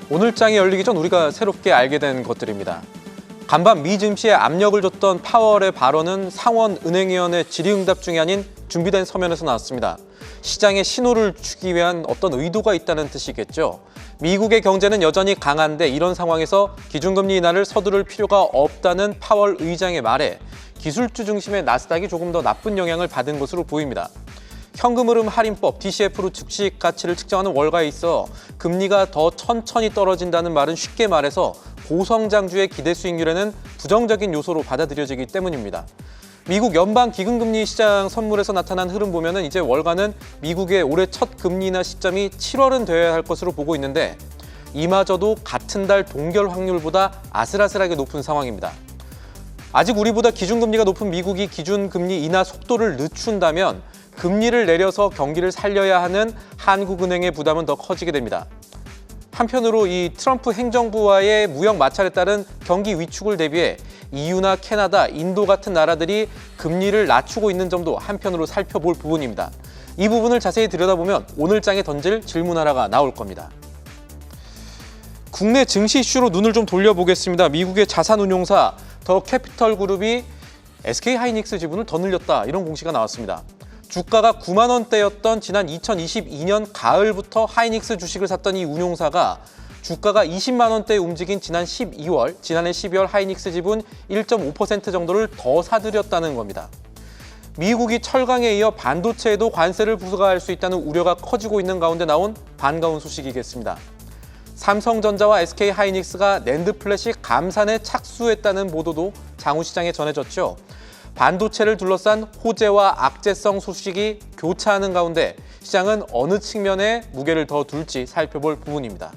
오늘 장이 열리기 전 우리가 새롭게 알게 된 것들입니다. 간밤 미 증시에 압력을 줬던 파월의 발언은 상원은행위원회 질의응답 중이 아닌 준비된 서면에서 나왔습니다. 시장에 신호를 주기 위한 어떤 의도가 있다는 뜻이겠죠. 미국의 경제는 여전히 강한데 이런 상황에서 기준금리 인하를 서두를 필요가 없다는 파월 의장의 말에 기술주 중심의 나스닥이 조금 더 나쁜 영향을 받은 것으로 보입니다. 현금흐름 할인법, DCF로 주식 가치를 측정하는 월가에 있어 금리가 더 천천히 떨어진다는 말은 쉽게 말해서 고성장주의 기대 수익률에는 부정적인 요소로 받아들여지기 때문입니다. 미국 연방기금금리 시장 선물에서 나타난 흐름 보면은 이제 월가는 미국의 올해 첫 금리 인하 시점이 7월은 되어야 할 것으로 보고 있는데 이마저도 같은 달 동결 확률보다 아슬아슬하게 높은 상황입니다. 아직 우리보다 기준금리가 높은 미국이 기준금리 인하 속도를 늦춘다면 금리를 내려서 경기를 살려야 하는 한국은행의 부담은 더 커지게 됩니다. 한편으로 이 트럼프 행정부와의 무역 마찰에 따른 경기 위축을 대비해 EU나 캐나다, 인도 같은 나라들이 금리를 낮추고 있는 점도 한편으로 살펴볼 부분입니다. 이 부분을 자세히 들여다보면 오늘 장에 던질 질문 하나가 나올 겁니다. 국내 증시 이슈로 눈을 좀 돌려보겠습니다. 미국의 자산운용사 더 캐피털 그룹이 SK하이닉스 지분을 더 늘렸다, 이런 공시가 나왔습니다. 주가가 9만 원대였던 지난 2022년 가을부터 하이닉스 주식을 샀던 이 운용사가 주가가 20만 원대에 움직인 지난해 12월 하이닉스 지분 1.5% 정도를 더 사들였다는 겁니다. 미국이 철강에 이어 반도체에도 관세를 부과할 수 있다는 우려가 커지고 있는 가운데 나온 반가운 소식이겠습니다. 삼성전자와 SK하이닉스가 낸드 플래시 감산에 착수했다는 보도도 장후시장에 전해졌죠. 반도체를 둘러싼 호재와 악재성 소식이 교차하는 가운데 시장은 어느 측면에 무게를 더 둘지 살펴볼 부분입니다.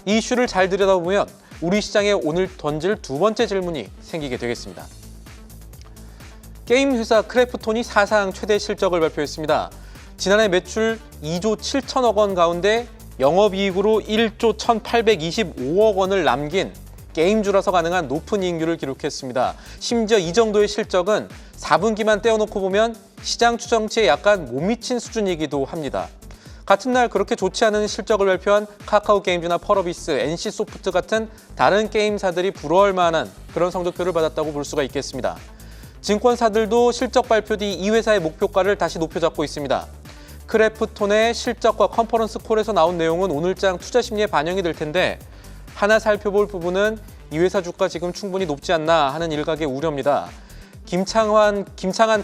이 이슈를 잘 들여다보면 우리 시장에 오늘 던질 두 번째 질문이 생기게 되겠습니다. 게임 회사 크래프톤이 사상 최대 실적을 발표했습니다. 지난해 매출 2조 7천억 원 가운데 영업이익으로 1조 1,825억 원을 남긴 게임주라서 가능한 높은 이익률을 기록했습니다. 심지어 이 정도의 실적은 4분기만 떼어놓고 보면 시장 추정치에 약간 못 미친 수준이기도 합니다. 같은 날 그렇게 좋지 않은 실적을 발표한 카카오게임즈나 펄어비스, NC소프트 같은 다른 게임사들이 부러워할 만한 그런 성적표를 받았다고 볼 수가 있겠습니다. 증권사들도 실적 발표 뒤 이 회사의 목표가를 다시 높여잡고 있습니다. 크래프톤의 실적과 컨퍼런스 콜에서 나온 내용은 오늘장 투자 심리에 반영이 될 텐데 하나 살펴볼 부분은 이 회사 주가 지금 충분히 높지 않나 하는 일각의 우려입니다. 김창한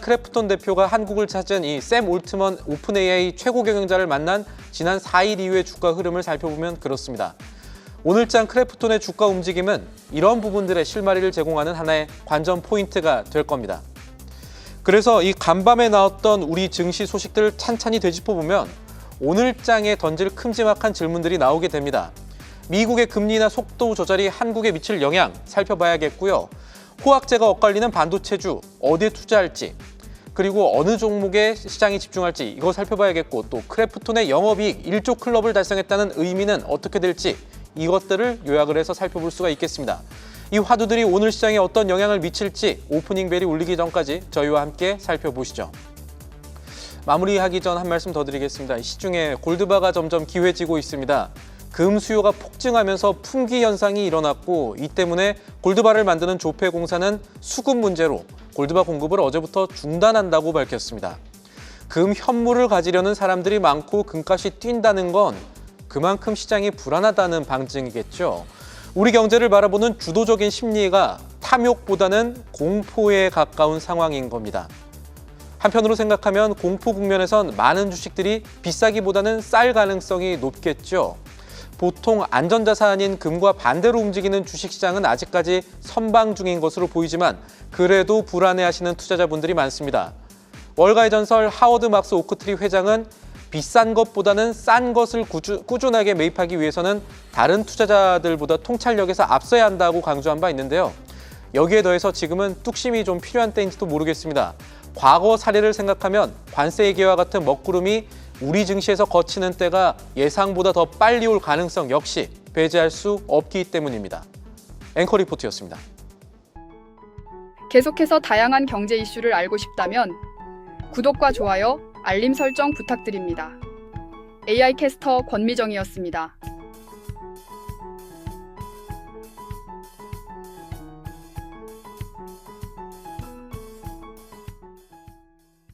크래프톤 대표가 한국을 찾은 이 샘 올트먼 오픈 AI 최고 경영자를 만난 지난 4일 이후의 주가 흐름을 살펴보면 그렇습니다. 오늘장 크래프톤의 주가 움직임은 이런 부분들의 실마리를 제공하는 하나의 관전 포인트가 될 겁니다. 그래서 이 간밤에 나왔던 우리 증시 소식들을 찬찬히 되짚어보면 오늘장에 던질 큼지막한 질문들이 나오게 됩니다. 미국의 금리 인하 속도 조절이 한국에 미칠 영향 살펴봐야겠고요. 호황제가 엇갈리는 반도체주 어디에 투자할지, 그리고 어느 종목에 시장이 집중할지 이거 살펴봐야겠고, 또 크래프톤의 영업이익 1조 클럽을 달성했다는 의미는 어떻게 될지 이것들을 요약을 해서 살펴볼 수가 있겠습니다. 이 화두들이 오늘 시장에 어떤 영향을 미칠지 오프닝 벨이 울리기 전까지 저희와 함께 살펴보시죠. 마무리하기 전 한 말씀 더 드리겠습니다. 시중에 골드바가 점점 기회지고 있습니다. 금 수요가 폭증하면서 품귀 현상이 일어났고 이 때문에 골드바를 만드는 조폐공사는 수급 문제로 골드바 공급을 어제부터 중단한다고 밝혔습니다. 금 현물을 가지려는 사람들이 많고 금값이 뛴다는 건 그만큼 시장이 불안하다는 방증이겠죠. 우리 경제를 바라보는 주도적인 심리가 탐욕보다는 공포에 가까운 상황인 겁니다. 한편으로 생각하면 공포 국면에선 많은 주식들이 비싸기보다는 쌀 가능성이 높겠죠. 보통 안전자산인 금과 반대로 움직이는 주식시장은 아직까지 선방 중인 것으로 보이지만 그래도 불안해하시는 투자자분들이 많습니다. 월가의 전설 하워드 막스 오크트리 회장은 비싼 것보다는 싼 것을 꾸준하게 매입하기 위해서는 다른 투자자들보다 통찰력에서 앞서야 한다고 강조한 바 있는데요. 여기에 더해서 지금은 뚝심이 좀 필요한 때인지도 모르겠습니다. 과거 사례를 생각하면 관세 얘기와 같은 먹구름이 우리 증시에서 거치는 때가 예상보다 더 빨리 올 가능성 역시 배제할 수 없기 때문입니다. 앵커 리포트였습니다. 계속해서 다양한 경제 이슈를 알고 싶다면 구독과 좋아요, 알림 설정 부탁드립니다. AI 캐스터 권미정이었습니다.